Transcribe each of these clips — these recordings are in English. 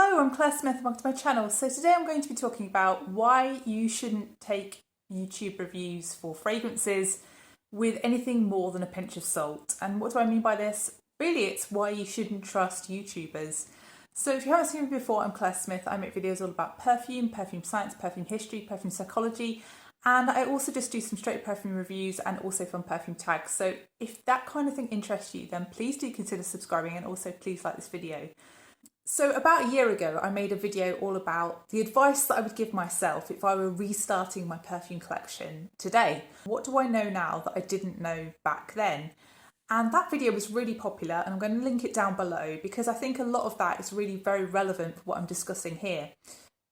Hello, I'm Claire Smith and welcome to my channel. So today I'm going to be talking about why you shouldn't take YouTube reviews for fragrances with anything more than a pinch of salt. And what do I mean by this? Really, it's why you shouldn't trust YouTubers. So if you haven't seen me before, I'm Claire Smith. I make videos all about perfume, perfume science, perfume history, perfume psychology, and I also just do some straight perfume reviews and also fun perfume tags. So if that kind of thing interests you, then please do consider subscribing and also please like this video. So about a year ago, I made a video all about the advice that I would give myself if I were restarting my perfume collection today. What do I know now that I didn't know back then? And that video was really popular, and I'm going to link it down below because I think a lot of that is really very relevant for what I'm discussing here.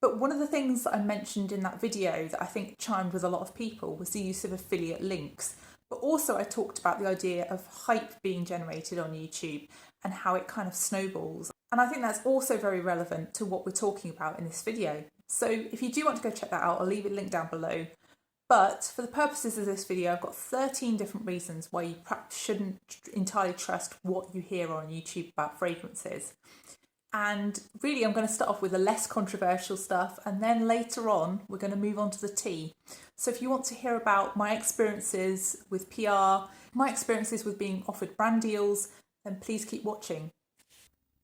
But one of the things that I mentioned in that video that I think chimed with a lot of people was the use of affiliate links. But also I talked about the idea of hype being generated on YouTube and how it kind of snowballs. And I think that's also very relevant to what we're talking about in this video. So if you do want to go check that out, I'll leave it linked down below. But for the purposes of this video, I've got 13 different reasons why you perhaps shouldn't entirely trust what you hear on YouTube about fragrances. And really, I'm going to start off with the less controversial stuff, and then later on, we're going to move on to the tea. So if you want to hear about my experiences with PR, my experiences with being offered brand deals, then please keep watching.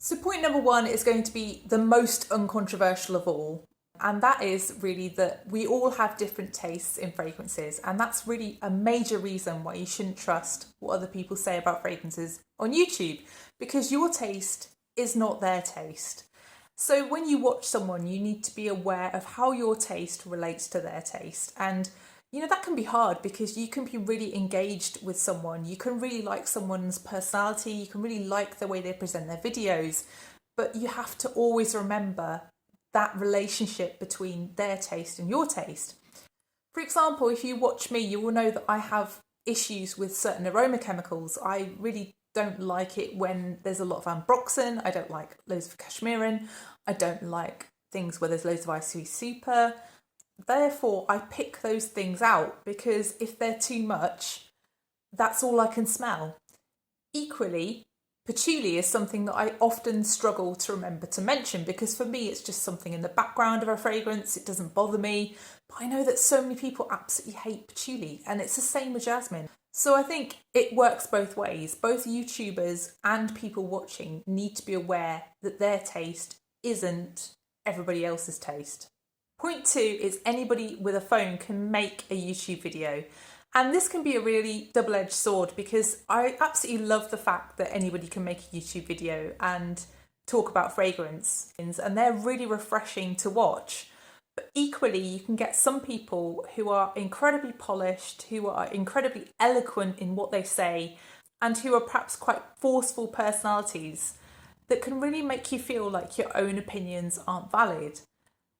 So point number one is going to be the most uncontroversial of all. And that is really that we all have different tastes in fragrances. And that's really a major reason why you shouldn't trust what other people say about fragrances on YouTube, because your taste is not their taste. So when you watch someone, you need to be aware of how your taste relates to their taste. And you know, that can be hard because you can be really engaged with someone. You can really like someone's personality. You can really like the way they present their videos. But you have to always remember that relationship between their taste and your taste. For example, if you watch me, you will know that I have issues with certain aroma chemicals. I really don't like it when there's a lot of ambroxan. I don't like loads of cashmeran. I don't like things where there's loads of ICE super. Therefore, I pick those things out because if they're too much, that's all I can smell. Equally, patchouli is something that I often struggle to remember to mention because for me, it's just something in the background of a fragrance. It doesn't bother me. But I know that so many people absolutely hate patchouli, and it's the same with jasmine. So I think it works both ways. Both YouTubers and people watching need to be aware that their taste isn't everybody else's taste. Point two is anybody with a phone can make a YouTube video. And this can be a really double-edged sword because I absolutely love the fact that anybody can make a YouTube video and talk about fragrance, and they're really refreshing to watch. But equally, you can get some people who are incredibly polished, who are incredibly eloquent in what they say, and who are perhaps quite forceful personalities that can really make you feel like your own opinions aren't valid,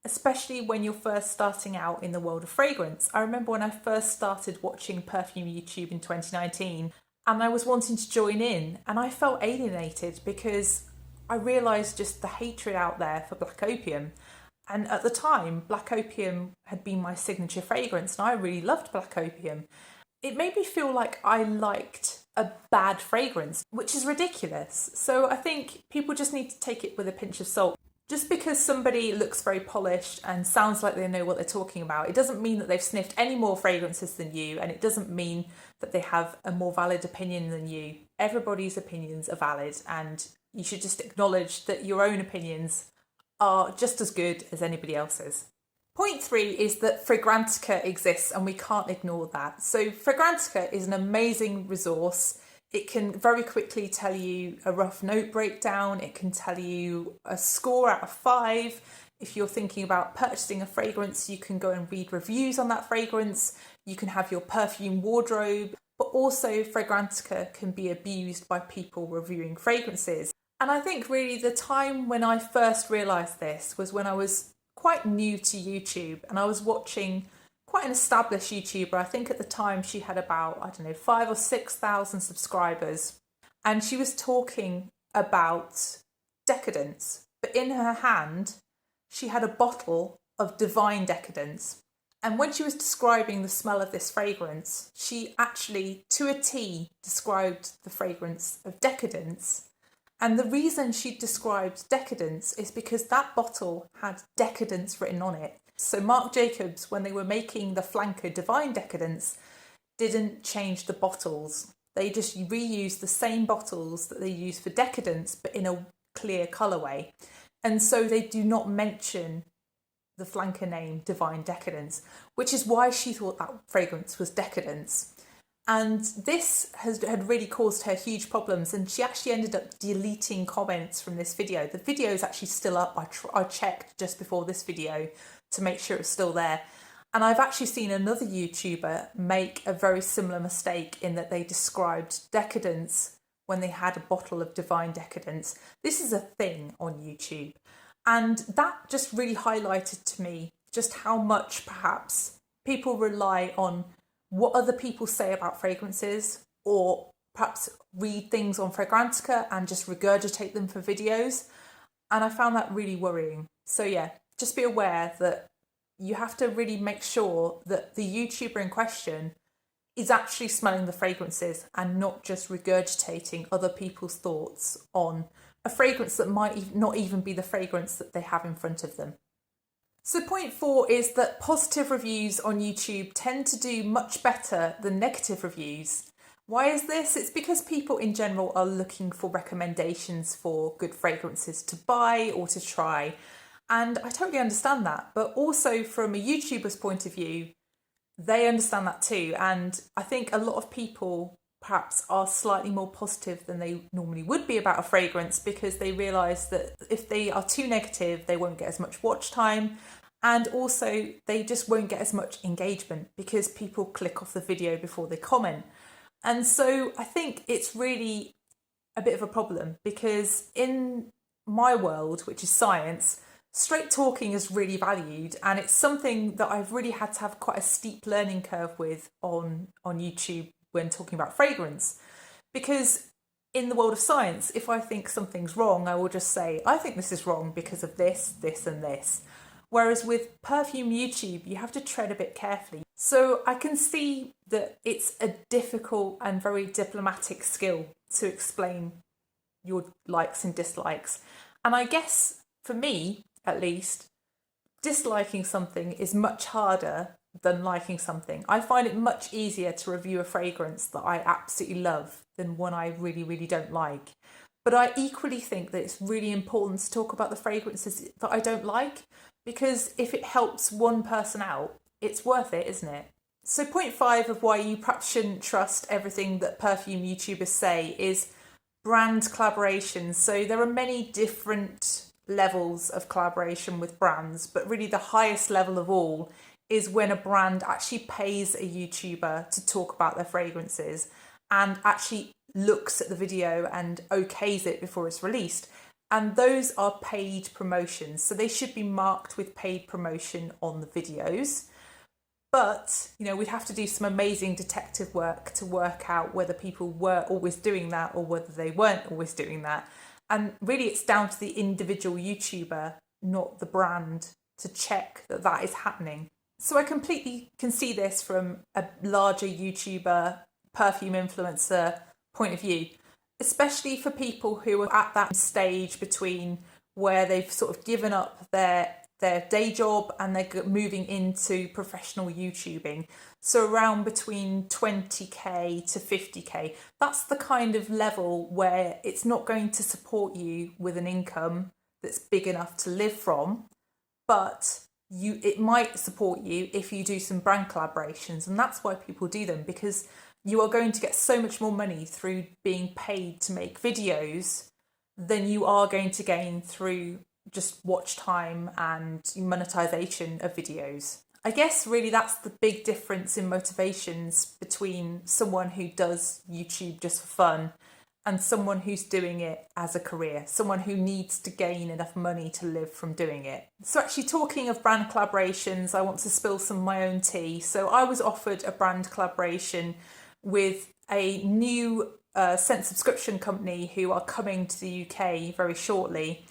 especially when you're first starting out in the world of fragrance. I remember when I first started watching perfume YouTube in 2019, and I was wanting to join in, and I felt alienated because I realised just the hatred out there for Black Opium. And at the time, Black Opium had been my signature fragrance, and I really loved Black Opium. It made me feel like I liked a bad fragrance, which is ridiculous. So I think people just need to take it with a pinch of salt. Just because somebody looks very polished and sounds like they know what they're talking about, it doesn't mean that they've sniffed any more fragrances than you, and it doesn't mean that they have a more valid opinion than you. Everybody's opinions are valid, and you should just acknowledge that your own opinions are just as good as anybody else's. Point three is that Fragrantica exists, and we can't ignore that. So Fragrantica is an amazing resource. It can very quickly tell you a rough note breakdown. It can tell you a score out of 5. If you're thinking about purchasing a fragrance, you can go and read reviews on that fragrance. You can have your perfume wardrobe, but also Fragrantica can be abused by people reviewing fragrances. And I think really the time when I first realised this was when I was quite new to YouTube and I was watching quite an established YouTuber. I think at the time she had about, 5,000 or 6,000 subscribers. And she was talking about decadence. But in her hand, she had a bottle of divine decadence. And when she was describing the smell of this fragrance, she actually, to a T, described the fragrance of decadence. And the reason she described decadence is because that bottle had decadence written on it. So Marc Jacobs, when they were making the flanker Divine Decadence, didn't change the bottles. They just reused the same bottles that they used for Decadence, but in a clear colourway. And so they do not mention the flanker name Divine Decadence, which is why she thought that fragrance was Decadence. And this had really caused her huge problems, and she actually ended up deleting comments from this video. The video is actually still up. I checked just before this video to make sure it's still there. And I've actually seen another YouTuber make a very similar mistake in that they described Decadence when they had a bottle of Divine Decadence. This is a thing on YouTube. And that just really highlighted to me just how much perhaps people rely on what other people say about fragrances, or perhaps read things on Fragrantica and just regurgitate them for videos. And I found that really worrying. So yeah, just be aware that you have to really make sure that the YouTuber in question is actually smelling the fragrances and not just regurgitating other people's thoughts on a fragrance that might not even be the fragrance that they have in front of them. So point 4 is that positive reviews on YouTube tend to do much better than negative reviews. Why is this? It's because people in general are looking for recommendations for good fragrances to buy or to try. And I totally understand that. But also from a YouTuber's point of view, they understand that too. And I think a lot of people perhaps are slightly more positive than they normally would be about a fragrance, because they realise that if they are too negative, they won't get as much watch time, and also they just won't get as much engagement because people click off the video before they comment. And so I think it's really a bit of a problem, because in my world, which is science, straight talking is really valued, and it's something that I've really had to have quite a steep learning curve with on YouTube when talking about fragrance. Because in the world of science, if I think something's wrong, I will just say, I think this is wrong because of this, this and this. Whereas with perfume YouTube, you have to tread a bit carefully. So I can see that it's a difficult and very diplomatic skill to explain your likes and dislikes. And I guess for me, at least, disliking something is much harder than liking something. I find it much easier to review a fragrance that I absolutely love than one I really, really don't like. But I equally think that it's really important to talk about the fragrances that I don't like, because if it helps one person out, it's worth it, isn't it? So point 5 of why you perhaps shouldn't trust everything that perfume YouTubers say is brand collaborations. So there are many different levels of collaboration with brands, but really the highest level of all is when a brand actually pays a YouTuber to talk about their fragrances and actually looks at the video and okays it before it's released. And those are paid promotions, so they should be marked with paid promotion on the videos. But, you know, we'd have to do some amazing detective work to work out whether people were always doing that or whether they weren't always doing that. And really it's down to the individual YouTuber, not the brand, to check that that is happening. So I completely can see this from a larger YouTuber, perfume influencer point of view, especially for people who are at that stage between where they've sort of given up their day job and they're moving into professional YouTubing. So around between 20k to 50k, that's the kind of level where it's not going to support you with an income that's big enough to live from, but it might support you if you do some brand collaborations. And that's why people do them, because you are going to get so much more money through being paid to make videos than you are going to gain through just watch time and monetization of videos. I guess really that's the big difference in motivations between someone who does YouTube just for fun and someone who's doing it as a career, someone who needs to gain enough money to live from doing it. So actually, talking of brand collaborations, I want to spill some of my own tea. So I was offered a brand collaboration with a new scent subscription company who are coming to the UK very shortly.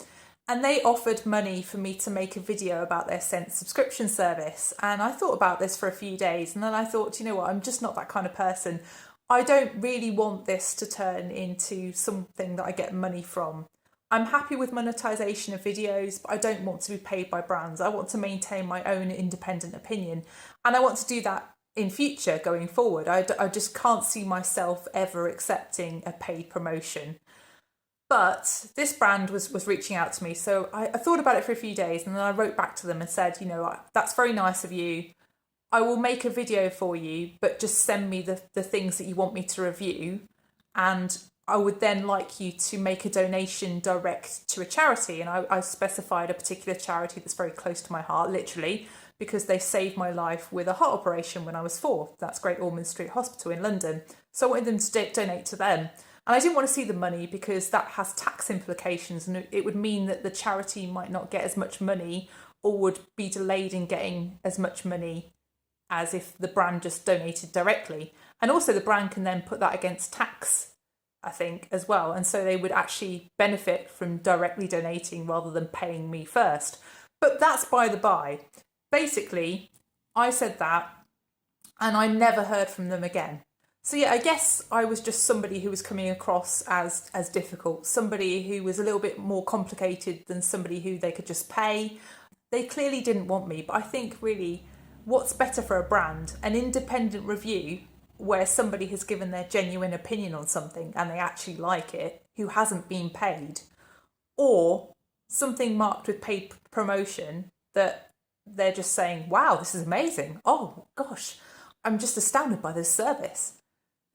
And they offered money for me to make a video about their scent subscription service. And I thought about this for a few days, and then I thought, you know what, I'm just not that kind of person. I don't really want this to turn into something that I get money from. I'm happy with monetization of videos, but I don't want to be paid by brands. I want to maintain my own independent opinion, and I want to do that in future going forward. I just can't see myself ever accepting a paid promotion. But this brand was reaching out to me, so I thought about it for a few days, and then I wrote back to them and said, that's very nice of you. I will make a video for you, but just send me the things that you want me to review, and I would then like you to make a donation direct to a charity. And I specified a particular charity that's very close to my heart, literally, because they saved my life with a heart operation when I was 4. That's Great Ormond Street Hospital in London. So I wanted them to donate to them. And I didn't want to see the money because that has tax implications, and it would mean that the charity might not get as much money or would be delayed in getting as much money as if the brand just donated directly. And also the brand can then put that against tax, I think, as well. And so they would actually benefit from directly donating rather than paying me first. But that's by the by. Basically, I said that and I never heard from them again. So yeah, I guess I was just somebody who was coming across as difficult, somebody who was a little bit more complicated than somebody who they could just pay. They clearly didn't want me, but I think really what's better for a brand? An independent review where somebody has given their genuine opinion on something and they actually like it, who hasn't been paid, or something marked with paid promotion that they're just saying, wow, this is amazing. Oh gosh, I'm just astounded by this service.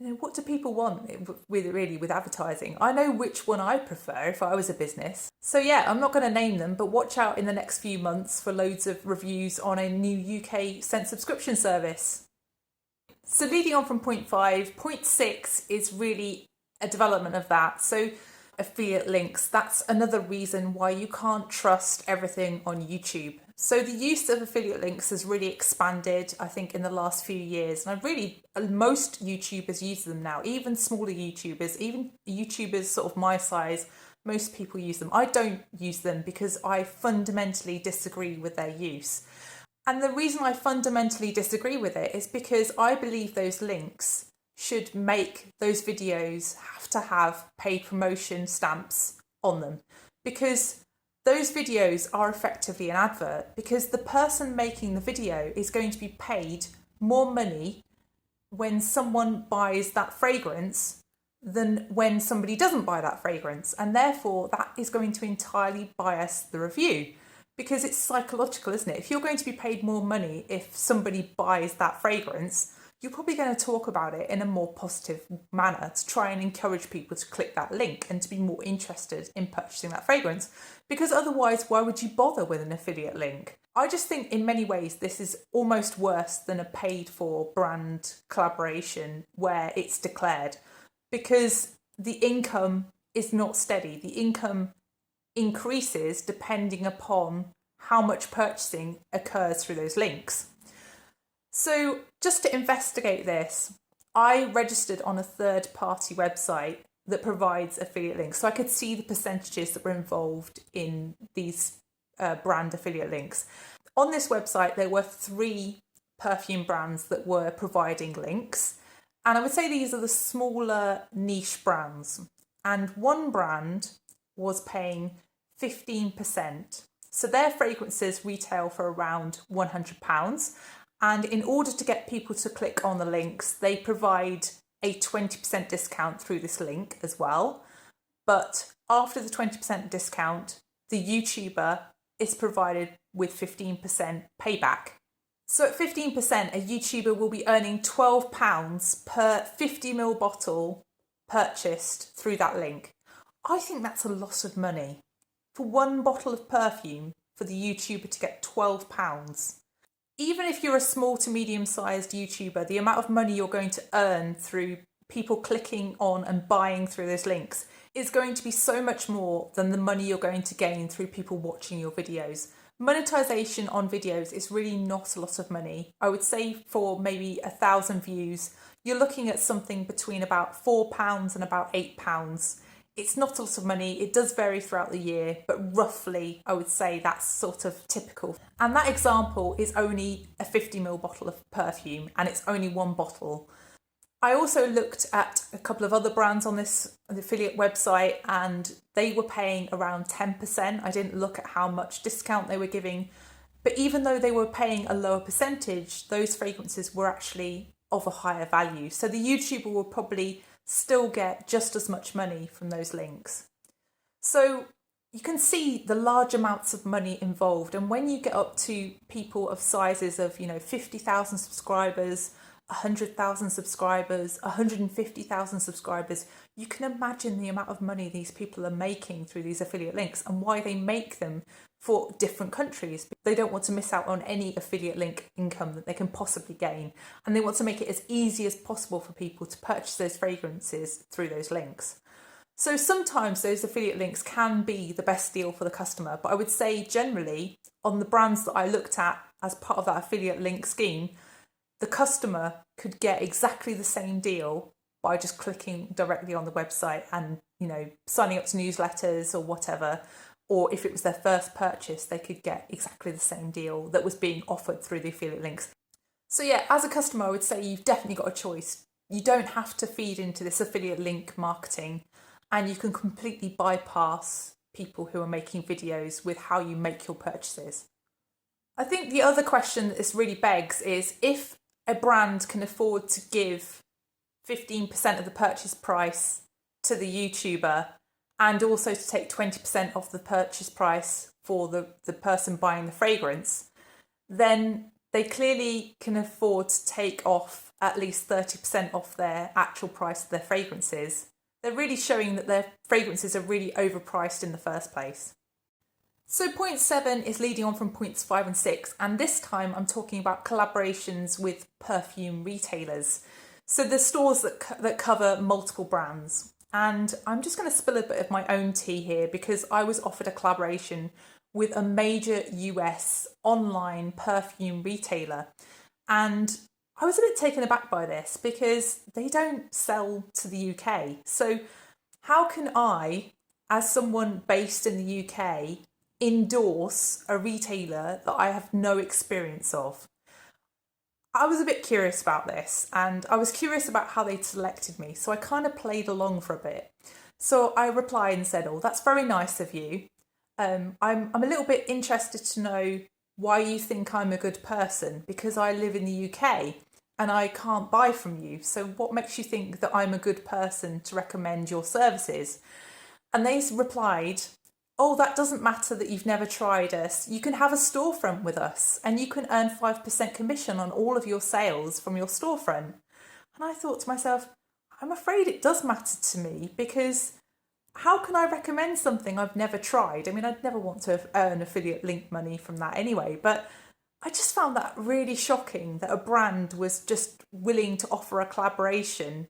What do people want with advertising? I know which one I prefer if I was a business. So yeah, I'm not going to name them, but watch out in the next few months for loads of reviews on a new UK scent subscription service. So leading on from point 5, point 6 is really a development of that. So affiliate links, that's another reason why you can't trust everything on YouTube. So the use of affiliate links has really expanded, I think, in the last few years. And most YouTubers use them now, even smaller YouTubers, even YouTubers sort of my size, most people use them. I don't use them because I fundamentally disagree with their use. And the reason I fundamentally disagree with it is because I believe those links should make those videos have to have paid promotion stamps on them, because those videos are effectively an advert, because the person making the video is going to be paid more money when someone buys that fragrance than when somebody doesn't buy that fragrance. And therefore that is going to entirely bias the review, because it's psychological, isn't it? If you're going to be paid more money if somebody buys that fragrance, you're probably going to talk about it in a more positive manner to try and encourage people to click that link and to be more interested in purchasing that fragrance. Because otherwise, why would you bother with an affiliate link? I just think in many ways this is almost worse than a paid for brand collaboration where it's declared, because the income is not steady. The income increases depending upon how much purchasing occurs through those links. So just to investigate this, I registered on a third-party website that provides affiliate links, so I could see the percentages that were involved in these brand affiliate links. On this website, there were 3 perfume brands that were providing links, and I would say these are the smaller niche brands. And one brand was paying 15%. So their fragrances retail for around £100. And in order to get people to click on the links, they provide a 20% discount through this link as well. But after the 20% discount, the YouTuber is provided with 15% payback. So at 15%, a YouTuber will be earning £12 per 50ml bottle purchased through that link. I think that's a lot of money. For one bottle of perfume, for the YouTuber to get £12. Even if you're a small to medium-sized YouTuber, the amount of money you're going to earn through people clicking on and buying through those links is going to be so much more than the money you're going to gain through people watching your videos. Monetization on videos is really not a lot of money. I would say for maybe 1,000 views, you're looking at something between about £4 and about £8. It's not a lot of money. It does vary throughout the year, but roughly I would say that's sort of typical. And that example is only a 50ml bottle of perfume, and it's only one bottle. I also looked at a couple of other brands on this affiliate website, and they were paying around 10%. I didn't look at how much discount they were giving, but even though they were paying a lower percentage, those fragrances were actually of a higher value. So the YouTuber will probably still get just as much money from those links. So you can see the large amounts of money involved. And when you get up to people of sizes of, 50,000 subscribers, 100,000 subscribers, 150,000 subscribers, you can imagine the amount of money these people are making through these affiliate links and why they make them for different countries. They don't want to miss out on any affiliate link income that they can possibly gain, and they want to make it as easy as possible for people to purchase those fragrances through those links. So sometimes those affiliate links can be the best deal for the customer, but I would say generally on the brands that I looked at as part of that affiliate link scheme, the customer could get exactly the same deal by just clicking directly on the website and, signing up to newsletters or whatever. Or if it was their first purchase, they could get exactly the same deal that was being offered through the affiliate links. So yeah, as a customer, I would say you've definitely got a choice. You don't have to feed into this affiliate link marketing, and you can completely bypass people who are making videos with how you make your purchases. I think the other question that this really begs is if a brand can afford to give 15% of the purchase price to the YouTuber and also to take 20% off the purchase price for the person buying the fragrance, then they clearly can afford to take off at least 30% off their actual price of their fragrances. They're really showing that their fragrances are really overpriced in the first place. So point 7 is leading on from points 5 and 6, and this time I'm talking about collaborations with perfume retailers. So the stores that cover multiple brands. And I'm just going to spill a bit of my own tea here because I was offered a collaboration with a major US online perfume retailer. And I was a bit taken aback by this because they don't sell to the UK. So how can I, as someone based in the UK, endorse a retailer that I have no experience of? I was a bit curious about this, and I was curious about how they'd selected me, so I kind of played along for a bit. So I replied and said, "Oh, that's very nice of you. I'm a little bit interested to know why you think I'm a good person, because I live in the UK and I can't buy from you. So what makes you think that I'm a good person to recommend your services?" And they replied, "Oh, that doesn't matter that you've never tried us. You can have a storefront with us and you can earn 5% commission on all of your sales from your storefront." And I thought to myself, I'm afraid it does matter to me, because how can I recommend something I've never tried? I mean, I'd never want to earn affiliate link money from that anyway, but I just found that really shocking that a brand was just willing to offer a collaboration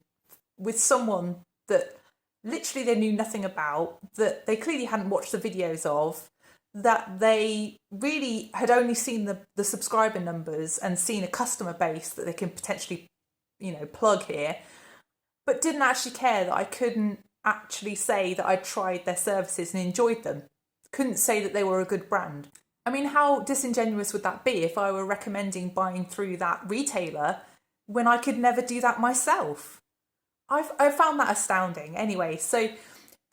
with someone that literally they knew nothing about, that they clearly hadn't watched the videos of, that they really had only seen the subscriber numbers and seen a customer base that they can potentially, plug here, but didn't actually care that I couldn't actually say that I'd tried their services and enjoyed them. Couldn't say that they were a good brand. I mean, how disingenuous would that be if I were recommending buying through that retailer when I could never do that myself? I found that astounding. Anyway, so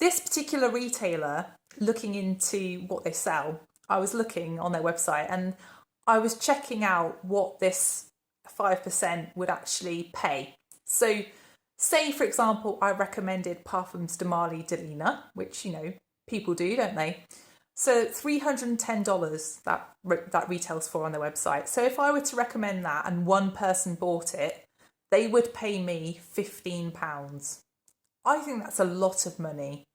this particular retailer, looking into what they sell, I was looking on their website and I was checking out what this 5% would actually pay. So say, for example, I recommended Perfumes de Marly de Lina, which, people do, don't they? So $310 that retails for on their website. So if I were to recommend that and one person bought it, they would pay me £15. I think that's a lot of money.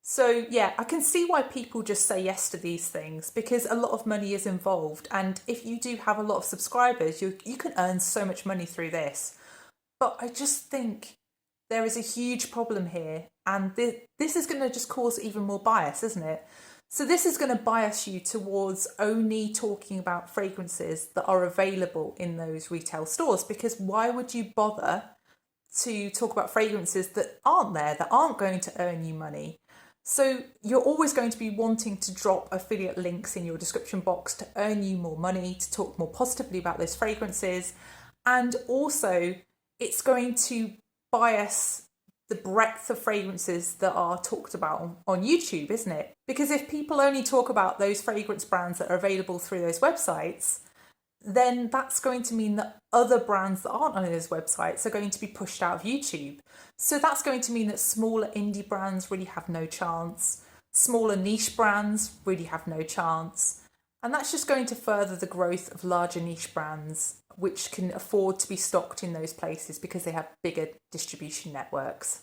So yeah, I can see why people just say yes to these things, because a lot of money is involved. And if you do have a lot of subscribers, you can earn so much money through this. But I just think there is a huge problem here. And this is going to just cause even more bias, isn't it? So this is going to bias you towards only talking about fragrances that are available in those retail stores, because why would you bother to talk about fragrances that aren't there, that aren't going to earn you money? So you're always going to be wanting to drop affiliate links in your description box to earn you more money, to talk more positively about those fragrances. And also, it's going to bias the breadth of fragrances that are talked about on YouTube, isn't it? Because if people only talk about those fragrance brands that are available through those websites, then that's going to mean that other brands that aren't on those websites are going to be pushed out of YouTube. So that's going to mean that smaller indie brands really have no chance. Smaller niche brands really have no chance. And that's just going to further the growth of larger niche brands, which can afford to be stocked in those places because they have bigger distribution networks.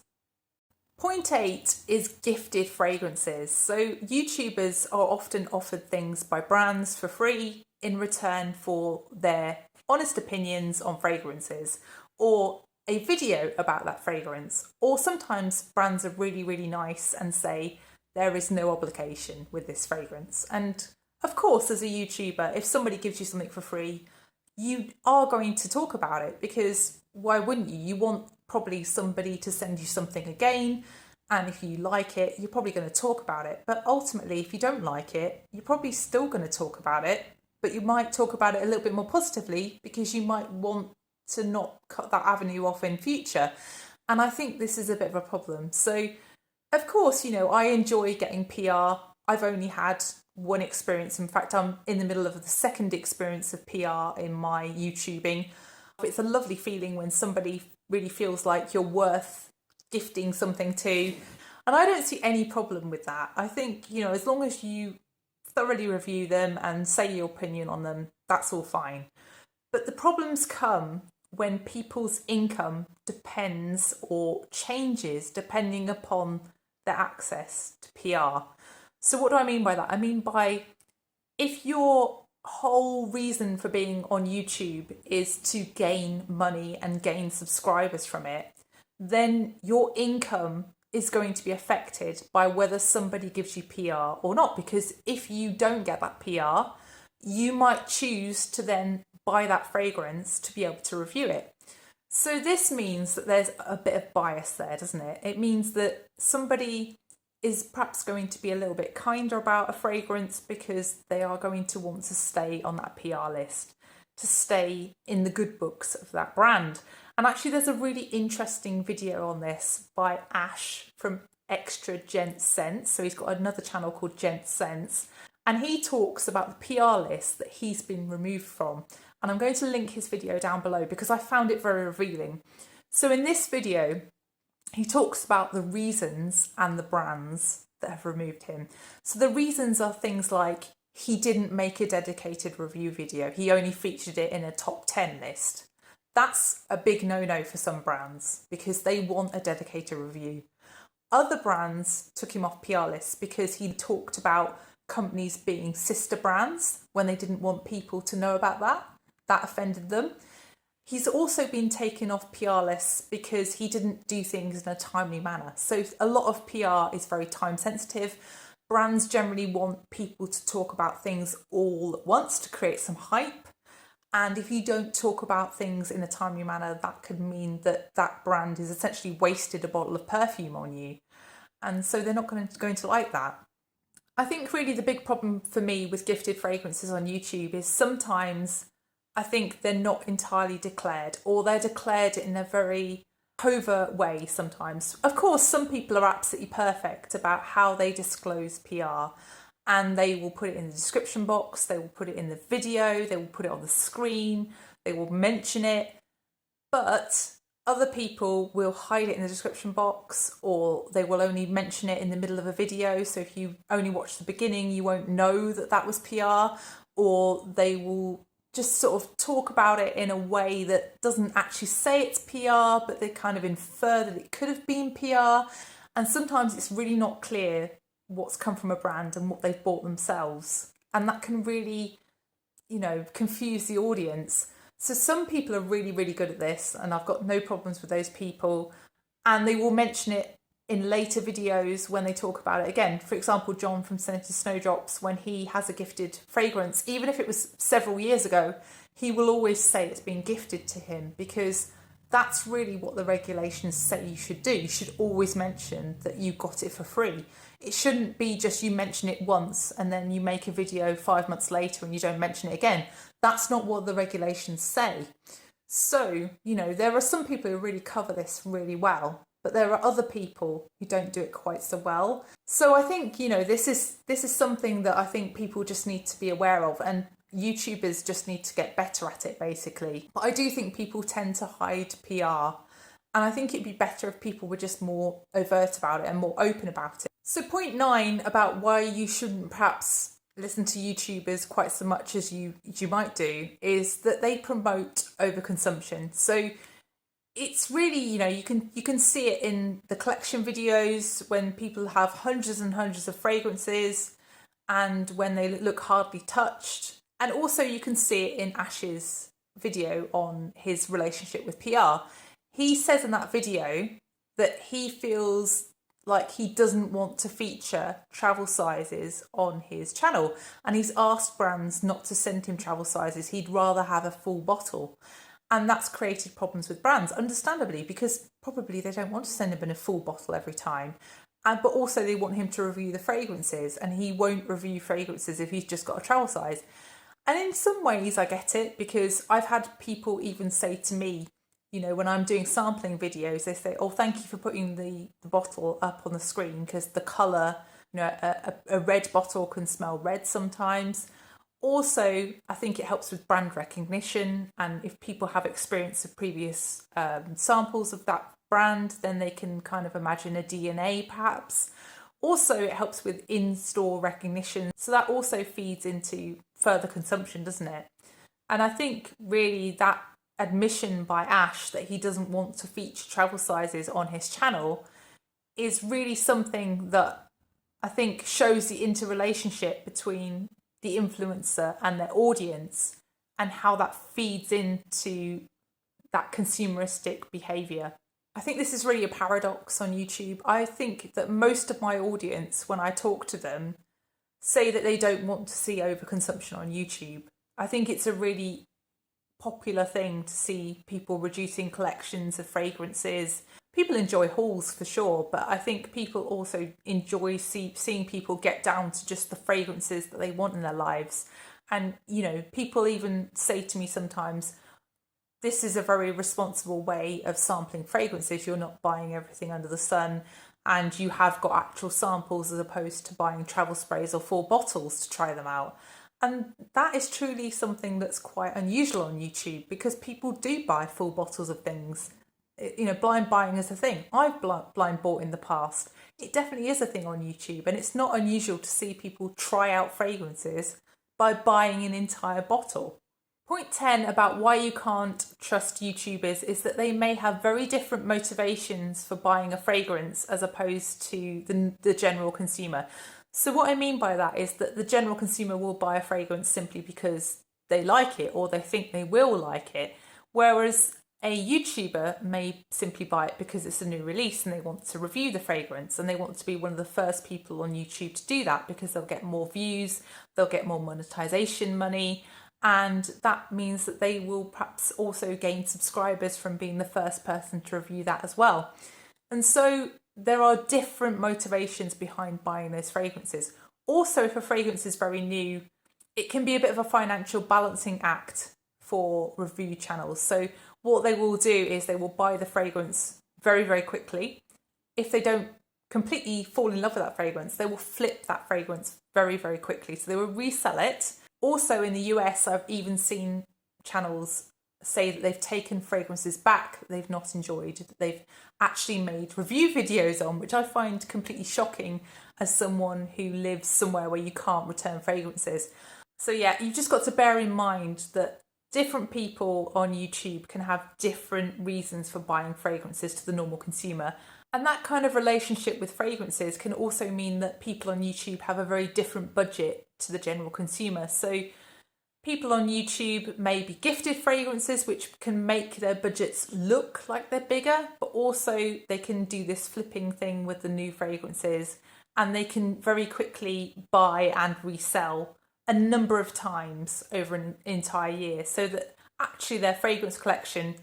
Point 8 is gifted fragrances. So YouTubers are often offered things by brands for free in return for their honest opinions on fragrances, or a video about that fragrance. Or sometimes brands are really, really nice and say there is no obligation with this fragrance. And of course, as a YouTuber, if somebody gives you something for free, you are going to talk about it, because why wouldn't you? You want probably somebody to send you something again, and if you like it, you're probably going to talk about it. But ultimately, if you don't like it, you're probably still going to talk about it, but you might talk about it a little bit more positively because you might want to not cut that avenue off in future. And I think this is a bit of a problem. So, of course, I enjoy getting PR. I've only had one experience. In fact, I'm in the middle of the second experience of PR in my YouTubing. It's a lovely feeling when somebody really feels like you're worth gifting something to. And I don't see any problem with that. I think, as long as you thoroughly review them and say your opinion on them, that's all fine. But the problems come when people's income depends or changes depending upon their access to PR. So what do I mean by that? I mean by, if your whole reason for being on YouTube is to gain money and gain subscribers from it, then your income is going to be affected by whether somebody gives you PR or not. Because if you don't get that PR, you might choose to then buy that fragrance to be able to review it. So this means that there's a bit of bias there, doesn't it? It means that somebody is perhaps going to be a little bit kinder about a fragrance because they are going to want to stay on that PR list, to stay in the good books of that brand. And actually there's a really interesting video on this by Ash from Extra Gent Sense. So he's got another channel called Gent Sense, and he talks about the PR list that he's been removed from. And I'm going to link his video down below because I found it very revealing. So in this video, he talks about the reasons and the brands that have removed him. So the reasons are things like he didn't make a dedicated review video. He only featured it in a top 10 list. That's a big no-no for some brands because they want a dedicated review. Other brands took him off PR lists because he talked about companies being sister brands when they didn't want people to know about that. That offended them. He's also been taken off PR lists because he didn't do things in a timely manner. So a lot of PR is very time sensitive. Brands generally want people to talk about things all at once to create some hype. And if you don't talk about things in a timely manner, that could mean that that brand is essentially wasted a bottle of perfume on you. And so they're not going to like that. I think really the big problem for me with gifted fragrances on YouTube is sometimes I think they're not entirely declared, or they're declared in a very covert way sometimes. Of course, some people are absolutely perfect about how they disclose PR, and they will put it in the description box, they will put it in the video, they will put it on the screen, they will mention it. But other people will hide it in the description box, or they will only mention it in the middle of a video. So if you only watch the beginning, you won't know that that was PR, or they will just sort of talk about it in a way that doesn't actually say it's PR, but they kind of infer that it could have been PR. And sometimes it's really not clear what's come from a brand and what they've bought themselves. And that can really, confuse the audience. So some people are really, really good at this, and I've got no problems with those people. And they will mention it in later videos when they talk about it again. For example, John from Scented Snowdrops, when he has a gifted fragrance, even if it was several years ago, he will always say it's been gifted to him, because that's really what the regulations say you should do. You should always mention that you got it for free. It shouldn't be just you mention it once and then you make a video 5 months later and you don't mention it again. That's not what the regulations say. So, there are some people who really cover this really well, but there are other people who don't do it quite so well. So I think, this is something that I think people just need to be aware of, and YouTubers just need to get better at it, basically. But I do think people tend to hide PR, and I think it'd be better if people were just more overt about it and more open about it. So point 9 about why you shouldn't perhaps listen to YouTubers quite so much as you might do is that they promote overconsumption. So it's really, you can see it in the collection videos when people have hundreds and hundreds of fragrances and when they look hardly touched. And also you can see it in Ash's video on his relationship with PR. He says in that video that he feels like he doesn't want to feature travel sizes on his channel, and he's asked brands not to send him travel sizes. He'd rather have a full bottle, and that's created problems with brands, understandably, because probably they don't want to send him in a full bottle every time, but also they want him to review the fragrances, and he won't review fragrances if he's just got a travel size. And in some ways I get it, because I've had people even say to me, when I'm doing sampling videos, they say, oh, thank you for putting the bottle up on the screen, because the colour, a red bottle can smell red sometimes. Also, I think it helps with brand recognition, and if people have experience of previous samples of that brand, then they can kind of imagine a DNA perhaps. Also, it helps with in-store recognition, so that also feeds into further consumption, doesn't it? And I think really that admission by Ash that he doesn't want to feature travel sizes on his channel is really something that I think shows the interrelationship between the influencer and their audience, and how that feeds into that consumeristic behaviour. I think this is really a paradox on YouTube. I think that most of my audience, when I talk to them, say that they don't want to see overconsumption on YouTube. I think it's a really popular thing to see people reducing collections of fragrances. People enjoy hauls for sure, but I think people also enjoy seeing people get down to just the fragrances that they want in their lives. And, people even say to me sometimes, this is a very responsible way of sampling fragrances. You're not buying everything under the sun, and you have got actual samples as opposed to buying travel sprays or full bottles to try them out. And that is truly something that's quite unusual on YouTube, because people do buy full bottles of things. Blind buying is a thing. I've blind bought in the past. It definitely is a thing on YouTube, and it's not unusual to see people try out fragrances by buying an entire bottle. Point 10 about why you can't trust YouTubers is that they may have very different motivations for buying a fragrance as opposed to the general consumer. So what I mean by that is that the general consumer will buy a fragrance simply because they like it or they think they will like it, whereas a YouTuber may simply buy it because it's a new release and they want to review the fragrance, and they want to be one of the first people on YouTube to do that because they'll get more views, they'll get more monetization money, and that means that they will perhaps also gain subscribers from being the first person to review that as well. And so there are different motivations behind buying those fragrances. Also, if a fragrance is very new, it can be a bit of a financial balancing act for review channels. So what they will do is they will buy the fragrance very, very quickly. If they don't completely fall in love with that fragrance, they will flip that fragrance very, very quickly. So they will resell it. Also in the US, I've even seen channels say that they've taken fragrances back that they've not enjoyed, that they've actually made review videos on, which I find completely shocking as someone who lives somewhere where you can't return fragrances. So yeah, you've just got to bear in mind that different people on YouTube can have different reasons for buying fragrances to the normal consumer. And that kind of relationship with fragrances can also mean that people on YouTube have a very different budget to the general consumer. So people on YouTube may be gifted fragrances, which can make their budgets look like they're bigger, but also they can do this flipping thing with the new fragrances, and they can very quickly buy and resell a number of times over an entire year, so that actually their fragrance collection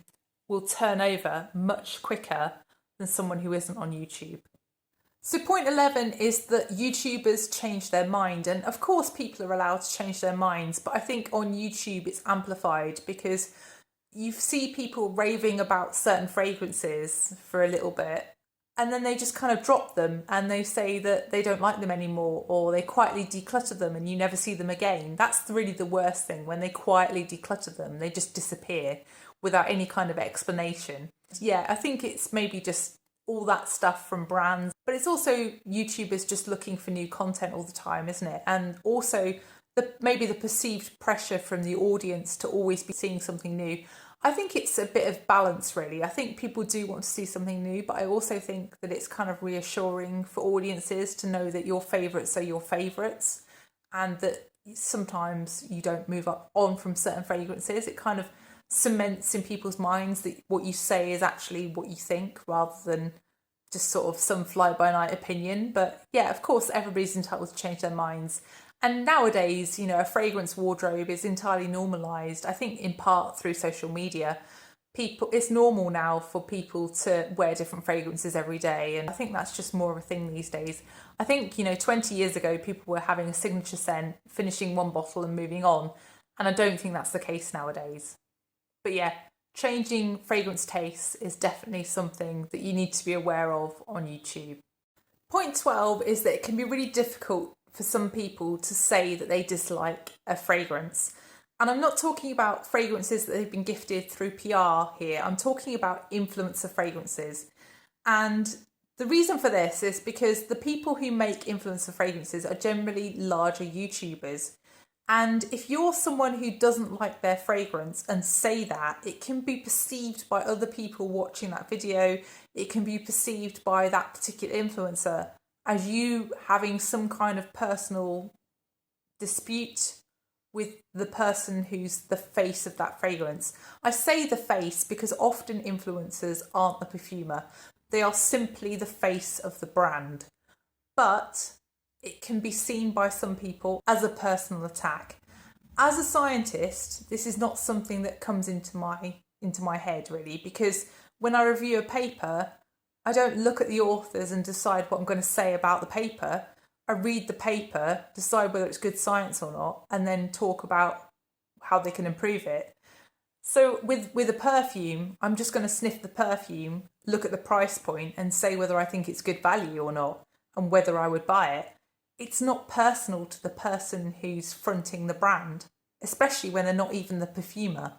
will turn over much quicker than someone who isn't on YouTube. So point 11 is that YouTubers change their mind, and of course people are allowed to change their minds, but I think on YouTube it's amplified because you see people raving about certain fragrances for a little bit, and then they just kind of drop them and they say that they don't like them anymore, or they quietly declutter them and you never see them again. That's really the worst thing, when they quietly declutter them, they just disappear without any kind of explanation. Yeah, I think it's maybe just all that stuff from brands, but it's also YouTubers just looking for new content all the time, isn't it? And also maybe the perceived pressure from the audience to always be seeing something new. I think it's a bit of balance, really. I think people do want to see something new, but I also think that it's kind of reassuring for audiences to know that your favourites are your favourites, and that sometimes you don't move on from certain fragrances. It kind of cements in people's minds that what you say is actually what you think, rather than just sort of some fly-by-night opinion. But yeah, of course, everybody's entitled to change their minds. And nowadays, a fragrance wardrobe is entirely normalised, I think in part through social media. It's normal now for people to wear different fragrances every day, and I think that's just more of a thing these days. I think, 20 years ago, people were having a signature scent, finishing one bottle and moving on, and I don't think that's the case nowadays. But yeah, changing fragrance tastes is definitely something that you need to be aware of on YouTube. Point 12 is that it can be really difficult for some people to say that they dislike a fragrance. And I'm not talking about fragrances that they've been gifted through PR here. I'm talking about influencer fragrances. And the reason for this is because the people who make influencer fragrances are generally larger YouTubers. And if you're someone who doesn't like their fragrance and say that, it can be perceived by other people watching that video, it can be perceived by that particular influencer as you having some kind of personal dispute with the person who's the face of that fragrance. I say the face because often influencers aren't the perfumer. They are simply the face of the brand. But it can be seen by some people as a personal attack. As a scientist, this is not something that comes into my head, really, because when I review a paper, I don't look at the authors and decide what I'm going to say about the paper. I read the paper, decide whether it's good science or not, and then talk about how they can improve it. So with a perfume, I'm just going to sniff the perfume, look at the price point, and say whether I think it's good value or not, and whether I would buy it. It's not personal to the person who's fronting the brand, especially when they're not even the perfumer.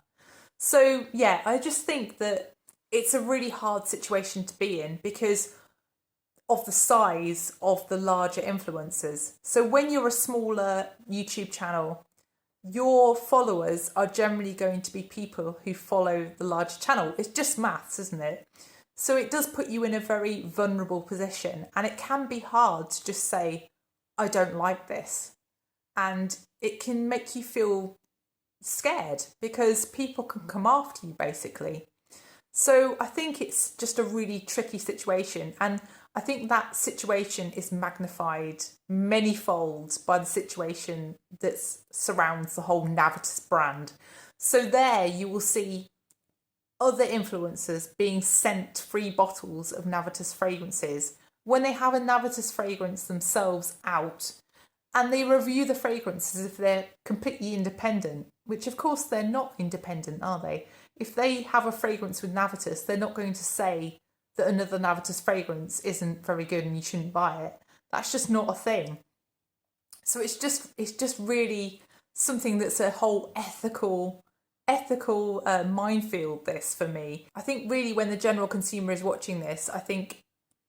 So yeah, I just think that it's a really hard situation to be in because of the size of the larger influencers. So when you're a smaller YouTube channel, your followers are generally going to be people who follow the larger channel. It's just maths, isn't it? So it does put you in a very vulnerable position, and it can be hard to just say, I don't like this. And it can make you feel scared because people can come after you, basically. So I think it's just a really tricky situation, and I think that situation is magnified many folds by the situation that surrounds the whole Navitus brand. So there you will see other influencers being sent free bottles of Navitus fragrances when they have a Navitus fragrance themselves out, and they review the fragrance as if they're completely independent, which of course they're not independent, are they? If they have a fragrance with Navitus, they're not going to say that another Navitus fragrance isn't very good and you shouldn't buy it. That's just not a thing. So it's just really something that's a whole ethical minefield, this, for me. I think really when the general consumer is watching this, I think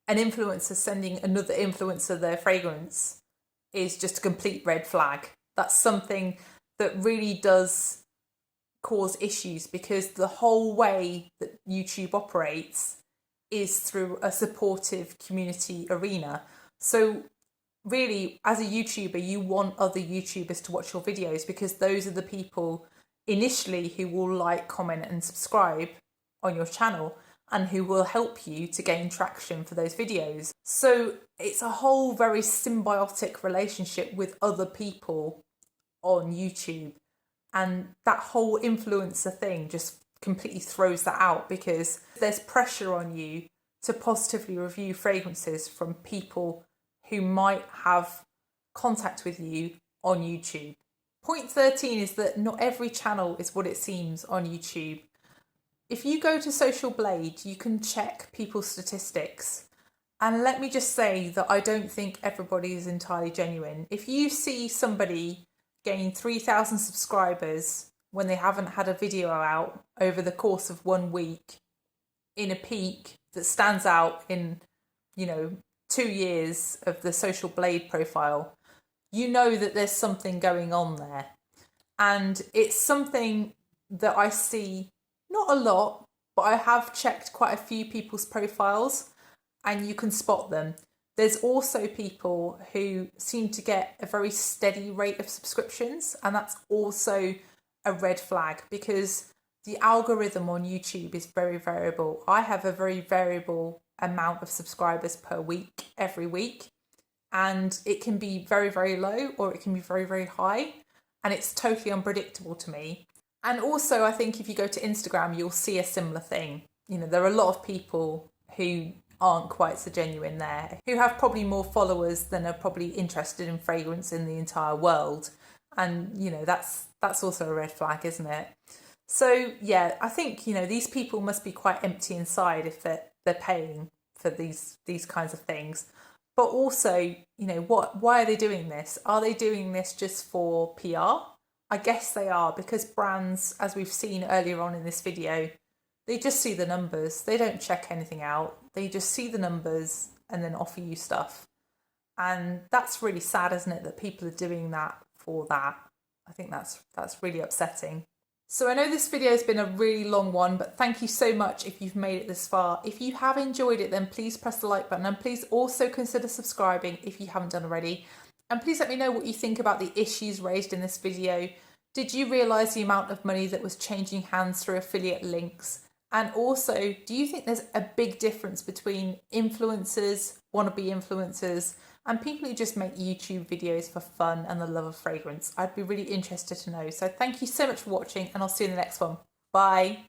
an influencer sending another influencer their fragrance is just a complete red flag. That's something that really does cause issues, because the whole way that YouTube operates is through a supportive community arena. So really, as a YouTuber, you want other YouTubers to watch your videos because those are the people initially who will like, comment and subscribe on your channel, and who will help you to gain traction for those videos. So it's a whole very symbiotic relationship with other people on YouTube. And that whole influencer thing just completely throws that out, because there's pressure on you to positively review fragrances from people who might have contact with you on YouTube. Point 13 is that not every channel is what it seems on YouTube. If you go to Social Blade, you can check people's statistics. And let me just say that I don't think everybody is entirely genuine. If you see somebody gain 3,000 subscribers when they haven't had a video out over the course of 1 week in a peak that stands out in, 2 years of the Social Blade profile, you know that there's something going on there. And it's something that I see not a lot, but I have checked quite a few people's profiles and you can spot them. There's also people who seem to get a very steady rate of subscriptions, and that's also a red flag because the algorithm on YouTube is very variable. I have a very variable amount of subscribers per week, every week, and it can be very, very low or it can be very, very high, and it's totally unpredictable to me. And also, I think if you go to Instagram, you'll see a similar thing. There are a lot of people who aren't quite so genuine there, who have probably more followers than are probably interested in fragrance in the entire world. And, that's also a red flag, isn't it? So, yeah, I think, these people must be quite empty inside if they're paying for these kinds of things. But also, why are they doing this? Are they doing this just for PR? I guess they are, because brands, as we've seen earlier on in this video, they just see the numbers. They don't check anything out. They just see the numbers and then offer you stuff. And that's really sad, isn't it, that people are doing that for that? I think that's really upsetting. So I know this video has been a really long one, but thank you so much if you've made it this far. If you have enjoyed it, then please press the like button and please also consider subscribing if you haven't done already. And please let me know what you think about the issues raised in this video. Did you realise the amount of money that was changing hands through affiliate links? And also, do you think there's a big difference between influencers, wannabe influencers, and people who just make YouTube videos for fun and the love of fragrance? I'd be really interested to know. So thank you so much for watching, and I'll see you in the next one. Bye.